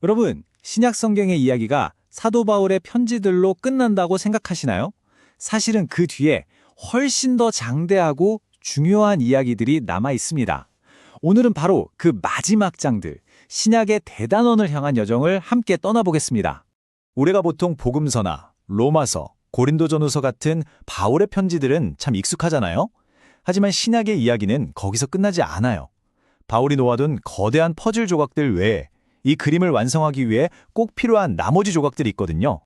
여러분, 신약 성경의 이야기가 사도 바울의 편지들로 끝난다고 생각하시나요? 사실은 그 뒤에 훨씬 더 장대하고 중요한 이야기들이 남아 있습니다. 오늘은 바로 그 마지막 장들, 신약의 대단원을 향한 여정을 함께 떠나보겠습니다. 우리가 보통 복음서나 로마서, 고린도전후서 같은 바울의 편지들은 참 익숙하잖아요? 하지만 신약의 이야기는 거기서 끝나지 않아요. 바울이 놓아둔 거대한 퍼즐 조각들 외에 이 그림을 완성하기 위해 꼭 필요한 나머지 조각들이 있거든요.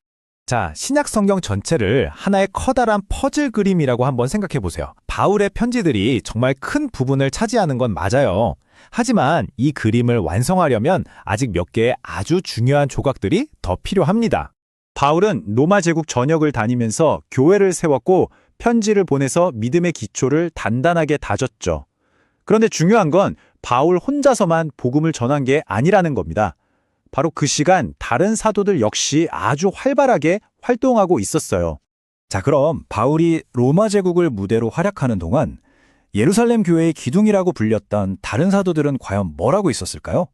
자, 신약 성경 전체를 하나의 커다란 퍼즐 그림이라고 한번 생각해 보세요. 바울의 편지들이 정말 큰 부분을 차지하는 건 맞아요. 하지만 이 그림을 완성하려면 아직 몇 개의 아주 중요한 조각들이 더 필요합니다. 바울은 로마 제국 전역을 다니면서 교회를 세웠고 편지를 보내서 믿음의 기초를 단단하게 다졌죠. 그런데 중요한 건 바울 혼자서만 복음을 전한 게 아니라는 겁니다. 바로 그 시간 다른 사도들 역시 아주 활발하게 활동하고 있었어요. 자, 그럼 바울이 로마 제국을 무대로 활약하는 동안 예루살렘 교회의 기둥이라고 불렸던 다른 사도들은 과연 뭘 하고 있었을까요?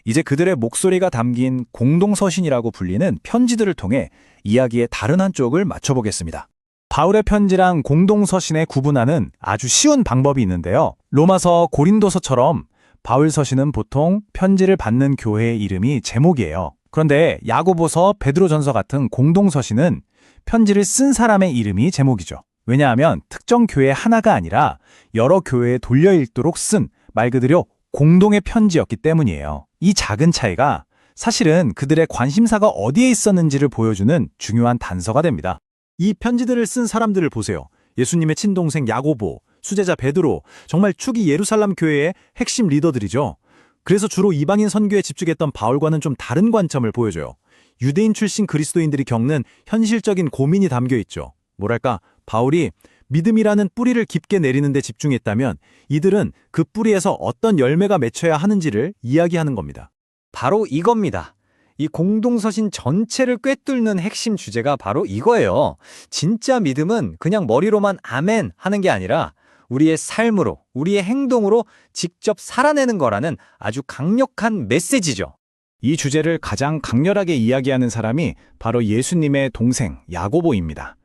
이제 그들의 목소리가 담긴 공동서신이라고 불리는 편지들을 통해 이야기의 다른 한쪽을 맞춰보겠습니다. 바울의 편지랑 공동서신의 구분하는 아주 쉬운 방법이 있는데요. 로마서, 고린도서처럼 바울 서신은 보통 편지를 받는 교회의 이름이 제목이에요. 그런데 야고보서, 베드로전서 같은 공동서신은 편지를 쓴 사람의 이름이 제목이죠. 왜냐하면 특정 교회 하나가 아니라 여러 교회에 돌려 읽도록 쓴 말 그대로 공동의 편지였기 때문이에요. 이 작은 차이가 사실은 그들의 관심사가 어디에 있었는지를 보여주는 중요한 단서가 됩니다. 이 편지들을 쓴 사람들을 보세요. 예수님의 친동생 야고보, 수제자 베드로, 정말 초기 예루살렘 교회의 핵심 리더들이죠. 그래서 주로 이방인 선교에 집중했던 바울과는 좀 다른 관점을 보여줘요. 유대인 출신 그리스도인들이 겪는 현실적인 고민이 담겨 있죠. 뭐랄까, 바울이 믿음이라는 뿌리를 깊게 내리는 데 집중했다면 이들은 그 뿌리에서 어떤 열매가 맺혀야 하는지를 이야기하는 겁니다. 바로 이겁니다. 이 공동서신 전체를 꿰뚫는 핵심 주제가 바로 이거예요. 진짜 믿음은 그냥 머리로만 아멘 하는 게 아니라 우리의 삶으로, 우리의 행동으로 직접 살아내는 거라는 아주 강력한 메시지죠. 이 주제를 가장 강렬하게 이야기하는 사람이 바로 예수님의 동생 야고보입니다.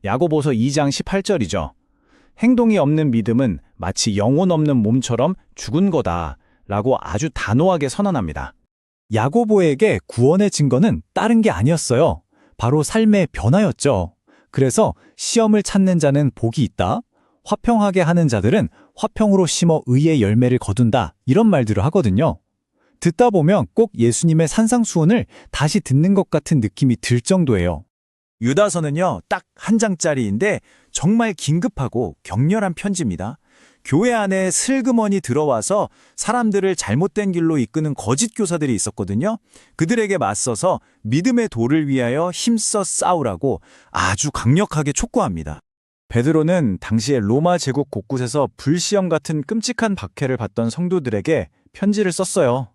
야고보서 2장 18절이죠. 행동이 없는 믿음은 마치 영혼 없는 몸처럼 죽은 거다라고 아주 단호하게 선언합니다. 야고보에게 구원의 증거는 다른 게 아니었어요. 바로 삶의 변화였죠. 그래서 시험을 찾는 자는 복이 있다. 화평하게 하는 자들은 화평으로 심어 의의 열매를 거둔다. 이런 말들을 하거든요. 듣다 보면 꼭 예수님의 산상수훈을 다시 듣는 것 같은 느낌이 들 정도예요. 유다서는요, 딱 한 장짜리인데 정말 긴급하고 격렬한 편지입니다. 교회 안에 슬그머니 들어와서 사람들을 잘못된 길로 이끄는 거짓 교사들이 있었거든요. 그들에게 맞서서 믿음의 도를 위하여 힘써 싸우라고 아주 강력하게 촉구합니다. 베드로는 당시에 로마 제국 곳곳에서 불시험 같은 끔찍한 박해를 받던 성도들에게 편지를 썼어요.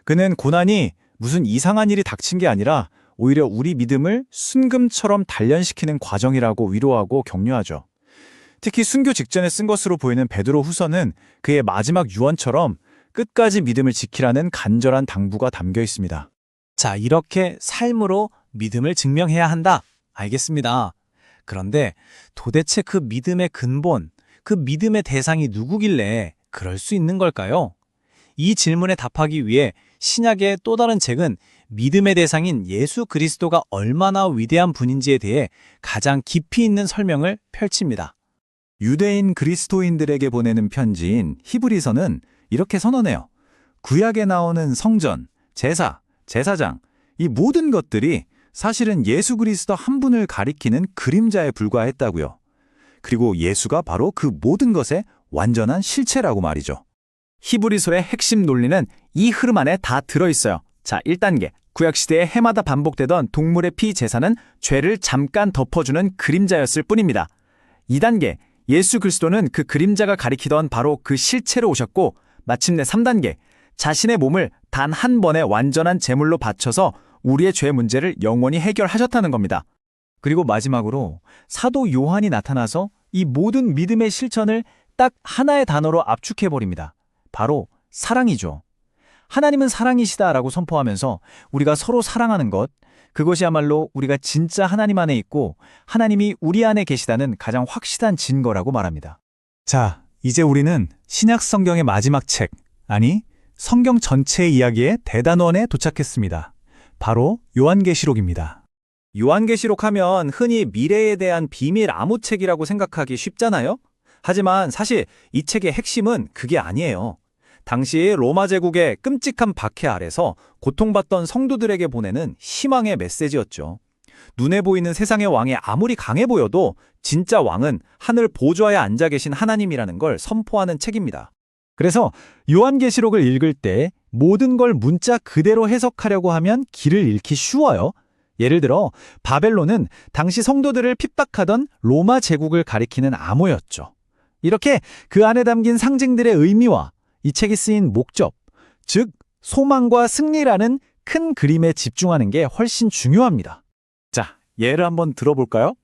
그는 고난이 무슨 이상한 일이 닥친 게 아니라 오히려 우리 믿음을 순금처럼 단련시키는 과정이라고 위로하고 격려하죠. 특히 순교 직전에 쓴 것으로 보이는 베드로 후서는 그의 마지막 유언처럼 끝까지 믿음을 지키라는 간절한 당부가 담겨 있습니다. 자, 이렇게 삶으로 믿음을 증명해야 한다. 알겠습니다. 그런데 도대체 그 믿음의 근본, 그 믿음의 대상이 누구길래 그럴 수 있는 걸까요? 이 질문에 답하기 위해 신약의 또 다른 책은 믿음의 대상인 예수 그리스도가 얼마나 위대한 분인지에 대해 가장 깊이 있는 설명을 펼칩니다. 유대인 그리스도인들에게 보내는 편지인 히브리서는 이렇게 선언해요. 구약에 나오는 성전, 제사, 제사장, 이 모든 것들이 사실은 예수 그리스도 한 분을 가리키는 그림자에 불과했다고요. 그리고 예수가 바로 그 모든 것의 완전한 실체라고 말이죠. 히브리서의 핵심 논리는 이 흐름 안에 다 들어있어요. 자, 1단계. 구약시대에 해마다 반복되던 동물의 피 제사는 죄를 잠깐 덮어주는 그림자였을 뿐입니다. 2단계. 예수 그리스도는 그 그림자가 가리키던 바로 그 실체로 오셨고, 마침내 3단계. 자신의 몸을 단 한 번의 완전한 제물로 바쳐서 우리의 죄 문제를 영원히 해결하셨다는 겁니다. 그리고 마지막으로 사도 요한이 나타나서 이 모든 믿음의 실천을 딱 하나의 단어로 압축해버립니다. 바로 사랑이죠. 하나님은 사랑이시다라고 선포하면서 우리가 서로 사랑하는 것, 그것이야말로 우리가 진짜 하나님 안에 있고 하나님이 우리 안에 계시다는 가장 확실한 증거라고 말합니다. 자, 이제 우리는 신약 성경의 마지막 책, 아니 성경 전체의 이야기의 대단원에 도착했습니다. 바로 요한계시록입니다. 요한계시록 하면 흔히 미래에 대한 비밀 암호책이라고 생각하기 쉽잖아요? 하지만 사실 이 책의 핵심은 그게 아니에요. 당시 로마 제국의 끔찍한 박해 아래서 고통받던 성도들에게 보내는 희망의 메시지였죠. 눈에 보이는 세상의 왕이 아무리 강해 보여도 진짜 왕은 하늘 보좌에 앉아 계신 하나님이라는 걸 선포하는 책입니다. 그래서 요한계시록을 읽을 때 모든 걸 문자 그대로 해석하려고 하면 길을 잃기 쉬워요. 예를 들어 바벨론은 당시 성도들을 핍박하던 로마 제국을 가리키는 암호였죠. 이렇게 그 안에 담긴 상징들의 의미와 이 책이 쓰인 목적, 즉 소망과 승리라는 큰 그림에 집중하는 게 훨씬 중요합니다. 자, 예를 한번 들어볼까요?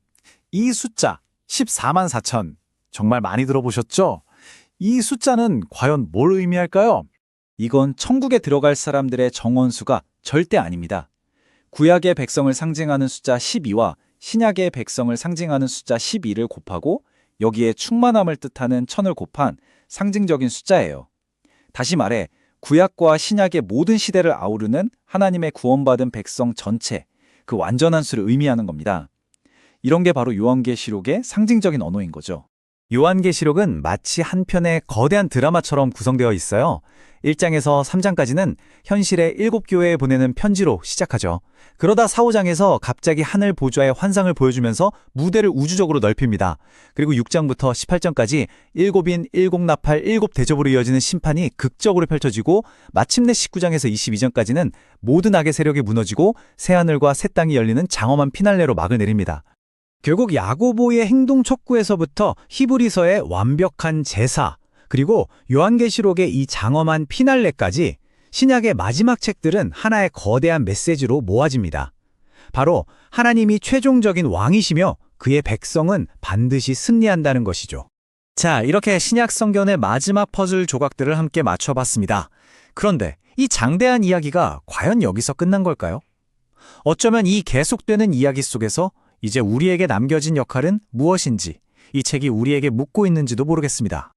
이 숫자 14만 4천 정말 많이 들어보셨죠? 이 숫자는 과연 뭘 의미할까요? 이건 천국에 들어갈 사람들의 정원수가 절대 아닙니다. 구약의 백성을 상징하는 숫자 12와 신약의 백성을 상징하는 숫자 12를 곱하고 여기에 충만함을 뜻하는 1000을 곱한 상징적인 숫자예요. 다시 말해 구약과 신약의 모든 시대를 아우르는 하나님의 구원받은 백성 전체, 그 완전한 수를 의미하는 겁니다. 이런 게 바로 요한계시록의 상징적인 언어인 거죠. 요한계시록은 마치 한 편의 거대한 드라마처럼 구성되어 있어요. 1장에서 3장까지는 현실의 7교회에 보내는 편지로 시작하죠. 그러다 4, 5장에서 갑자기 하늘 보좌의 환상을 보여주면서 무대를 우주적으로 넓힙니다. 그리고 6장부터 18장까지 7인, 7나팔, 7대접으로 이어지는 심판이 극적으로 펼쳐지고 마침내 19장에서 22장까지는 모든 악의 세력이 무너지고 새하늘과 새 땅이 열리는 장엄한 피날레로 막을 내립니다. 결국 야고보의 행동 촉구에서부터 히브리서의 완벽한 제사, 그리고 요한계시록의 이 장엄한 피날레까지 신약의 마지막 책들은 하나의 거대한 메시지로 모아집니다. 바로 하나님이 최종적인 왕이시며 그의 백성은 반드시 승리한다는 것이죠. 자, 이렇게 신약 성경의 마지막 퍼즐 조각들을 함께 맞춰봤습니다. 그런데 이 장대한 이야기가 과연 여기서 끝난 걸까요? 어쩌면 이 계속되는 이야기 속에서 이제 우리에게 남겨진 역할은 무엇인지, 이 책이 우리에게 묻고 있는지도 모르겠습니다.